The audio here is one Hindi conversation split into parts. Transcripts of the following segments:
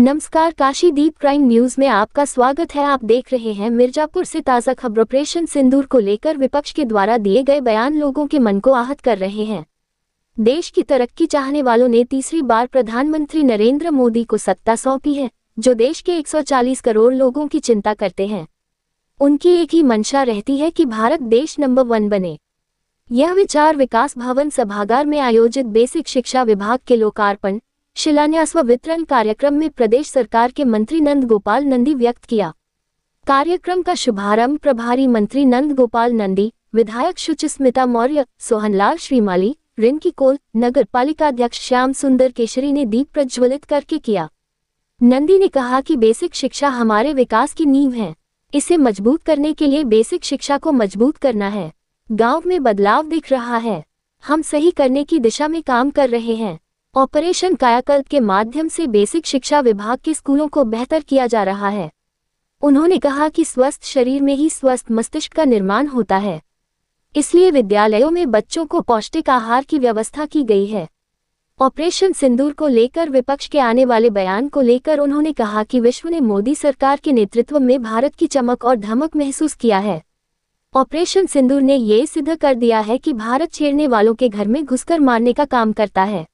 नमस्कार, काशीदीप प्राइम न्यूज में आपका स्वागत है। आप देख रहे हैं मिर्जापुर से ताज़ा खबर। ऑपरेशन सिंदूर को लेकर विपक्ष के द्वारा दिए गए बयान लोगों के मन को आहत कर रहे हैं। देश की तरक्की चाहने वालों ने तीसरी बार प्रधानमंत्री नरेंद्र मोदी को सत्ता सौंपी है, जो देश के 140 करोड़ लोगों की चिंता करते हैं। उनकी एक ही मंशा रहती है कि भारत देश नंबर 1 बने। यह विचार विकास भवन सभागार में आयोजित बेसिक शिक्षा विभाग के लोकार्पण, शिलान्यास व वितरण कार्यक्रम में प्रदेश सरकार के मंत्री नंद गोपाल नंदी व्यक्त किया। कार्यक्रम का शुभारंभ प्रभारी मंत्री नंद गोपाल नंदी, विधायक सुचिस्मिता मौर्य, सोहनलाल श्रीमाली, रिंकी कोल, नगर पालिका अध्यक्ष श्याम सुंदर केशरी ने दीप प्रज्वलित करके किया। नंदी ने कहा कि बेसिक शिक्षा हमारे विकास की नींव है। इसे मजबूत करने के लिए बेसिक शिक्षा को मजबूत करना है। गांव में बदलाव दिख रहा है, हम सही करने की दिशा में काम कर रहे हैं। ऑपरेशन कायाकल्प के माध्यम से बेसिक शिक्षा विभाग के स्कूलों को बेहतर किया जा रहा है। उन्होंने कहा कि स्वस्थ शरीर में ही स्वस्थ मस्तिष्क का निर्माण होता है, इसलिए विद्यालयों में बच्चों को पौष्टिक आहार की व्यवस्था की गई है। ऑपरेशन सिंदूर को लेकर विपक्ष के आने वाले बयान को लेकर उन्होंने कहा कि विश्व ने मोदी सरकार के नेतृत्व में भारत की चमक और धमक महसूस किया है। ऑपरेशन सिंदूर ने ये सिद्ध कर दिया है कि भारत छेड़ने वालों के घर में घुसकर मारने का काम करता है।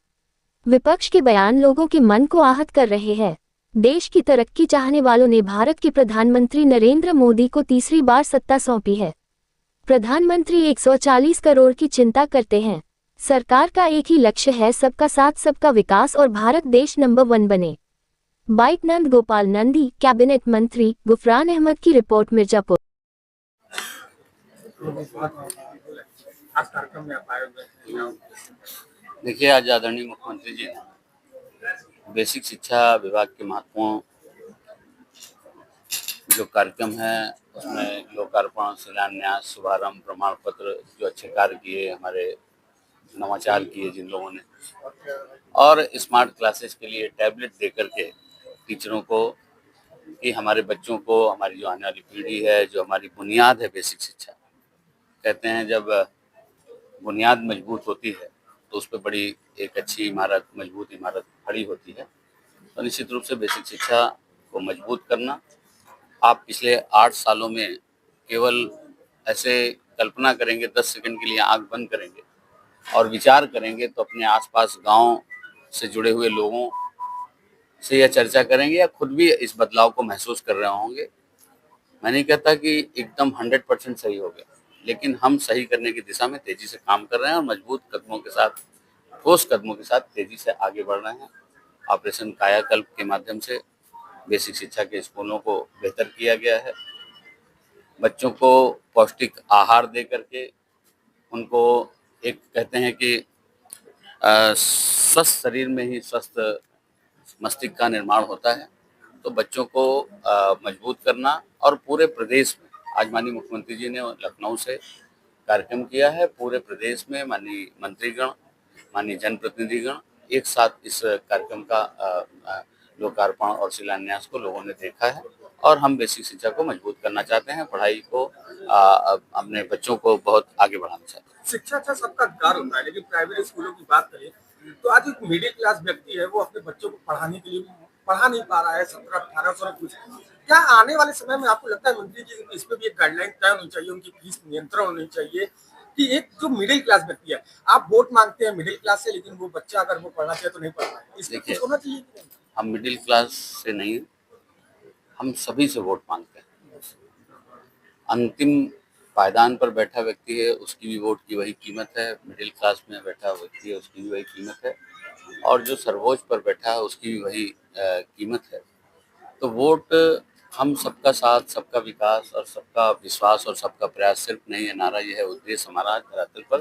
विपक्ष के बयान लोगों के मन को आहत कर रहे हैं। देश की तरक्की चाहने वालों ने भारत के प्रधानमंत्री नरेंद्र मोदी को तीसरी बार सत्ता सौंपी है। प्रधानमंत्री 140 करोड़ की चिंता करते हैं। सरकार का एक ही लक्ष्य है, सबका साथ सबका विकास और भारत देश नंबर 1 बने। बाइट नंद गोपाल नंदी, कैबिनेट मंत्री गुफरान अहमद की रिपोर्ट, मिर्जापुर। देखिए, आज आदरणीय मुख्यमंत्री जी ने बेसिक शिक्षा विभाग के महत्वपूर्ण जो कार्यक्रम है उसमें लोकार्पण, शिलान्यास, शुभारंभ, प्रमाण पत्र, जो अच्छे कार्य किए, हमारे नवाचार किए जिन लोगों ने, और स्मार्ट क्लासेस के लिए टैबलेट दे करके टीचरों को कि हमारे बच्चों को, हमारी जो आने वाली पीढ़ी है, जो हमारी बुनियाद है बेसिक शिक्षा, कहते हैं जब बुनियाद मजबूत होती है तो उस पर बड़ी एक अच्छी इमारत, मजबूत इमारत खड़ी होती है। तो निश्चित रूप से बेसिक शिक्षा को मजबूत करना, आप पिछले 8 सालों में केवल ऐसे कल्पना करेंगे, 10 सेकंड के लिए आंख बंद करेंगे और विचार करेंगे तो अपने आसपास गांव से जुड़े हुए लोगों से यह चर्चा करेंगे या खुद भी इस बदलाव को महसूस कर रहे होंगे। मैं नहीं कहता कि एकदम 100% सही हो गया, लेकिन हम सही करने की दिशा में तेजी से काम कर रहे हैं और मजबूत कदमों के साथ, ठोस कदमों के साथ तेजी से आगे बढ़ रहे हैं। ऑपरेशन कायाकल्प के माध्यम से बेसिक शिक्षा के स्कूलों को बेहतर किया गया है। बच्चों को पौष्टिक आहार दे करके उनको एक कहते हैं कि स्वस्थ शरीर में ही स्वस्थ मस्तिष्क का निर्माण होता है। तो बच्चों को मजबूत करना, और पूरे प्रदेश में आज माननीय मुख्यमंत्री जी ने लखनऊ से कार्यक्रम किया है। पूरे प्रदेश में माननीय मंत्रीगण, माननीय जनप्रतिनिधिगण एक साथ इस कार्यक्रम का लोकार्पण और शिलान्यास को लोगों ने देखा है, और हम बेसिक शिक्षा को मजबूत करना चाहते हैं, पढ़ाई को अपने बच्चों को बहुत आगे बढ़ाना चाहते हैं। शिक्षा अच्छा सबका अधिकार होता है, लेकिन प्राइवेट स्कूलों की बात करें तो आज एक मिडिल क्लास व्यक्ति है, वो अपने बच्चों को पढ़ाने के लिए पढ़ा नहीं पा रहा है। 17-18 कुछ, क्या आने वाले समय में आपको लगता है मंत्री जी इस पे भी एक गाइडलाइन तय होनी चाहिए, उनकी फीस नियंत्रण होनी चाहिए कि एक जो मिडिल क्लास व्यक्ति है, आप वोट मांगते हैं मिडिल क्लास से, लेकिन वो बच्चा अगर वो पढ़ना चाहे तो नहीं पढ़ पाए, इसलिए कुछ होना चाहिए। हम मिडिल क्लास से नहीं, हम सभी से वोट मांगते हैं। अंतिम पायदान पर बैठा व्यक्ति है, उसकी भी वोट की वही कीमत है। मिडिल क्लास में बैठा व्यक्ति है, उसकी भी वही कीमत है, और जो सर्वोच्च पर बैठा है उसकी भी वही कीमत है। तो वोट हम सबका साथ, सबका विकास और सबका विश्वास और सबका प्रयास सिर्फ नहीं है नारा, यह है उद्देश्य हमारा धरातल पर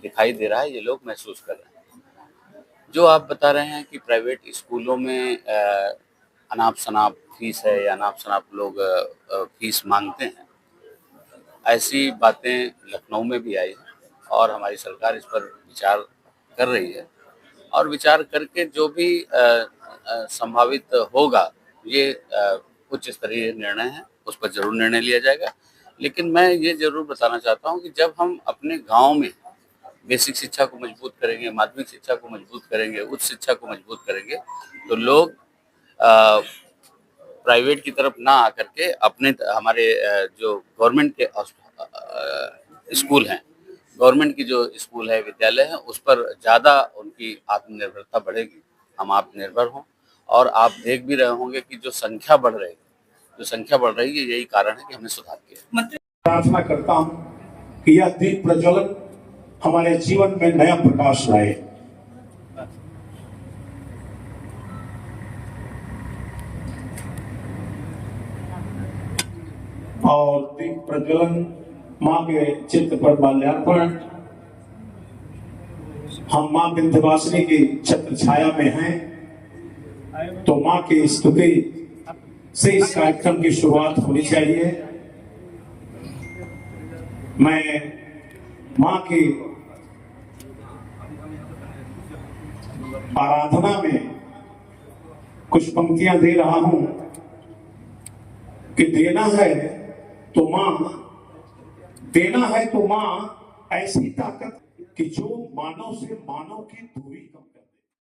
दिखाई दे रहा है, ये लोग महसूस कर रहे हैं। जो आप बता रहे हैं कि प्राइवेट स्कूलों में अनाप शनाप फीस है या अनाप शनाप लोग फीस मांगते हैं, ऐसी बातें लखनऊ में भी आई है, और हमारी सरकार इस पर विचार कर रही है, और विचार करके जो भी संभावित होगा, ये उच्च स्तरीय निर्णय है, उस पर जरूर निर्णय लिया जाएगा। लेकिन मैं ये जरूर बताना चाहता हूँ कि जब हम अपने गांव में बेसिक शिक्षा को मजबूत करेंगे, माध्यमिक शिक्षा को मजबूत करेंगे, उच्च शिक्षा को मजबूत करेंगे, तो लोग प्राइवेट की तरफ ना आकर के अपने हमारे जो गवर्नमेंट के स्कूल हैं, गवर्नमेंट की जो स्कूल है, विद्यालय है, उस पर ज़्यादा उनकी आत्मनिर्भरता बढ़ेगी, हम आत्मनिर्भर हों। और आप देख भी रहे होंगे कि जो संख्या बढ़ रही है, यही कारण है कि हमने सुधार किया। प्रार्थना करता हूं कि यह दीप प्रज्वलन हमारे जीवन में नया प्रकाश लाए। और दीप प्रज्वलन मां के चित्र पर माल्यार्पण। हम मां विंध्यवासिनी की छत्र छाया में हैं, तो मां की स्तुति से इस कार्यक्रम की शुरुआत होनी चाहिए। मैं मां की आराधना में कुछ पंक्तियां दे रहा हूं कि देना है तो मां ऐसी ताकत कि जो मानव से मानव की दूरी कम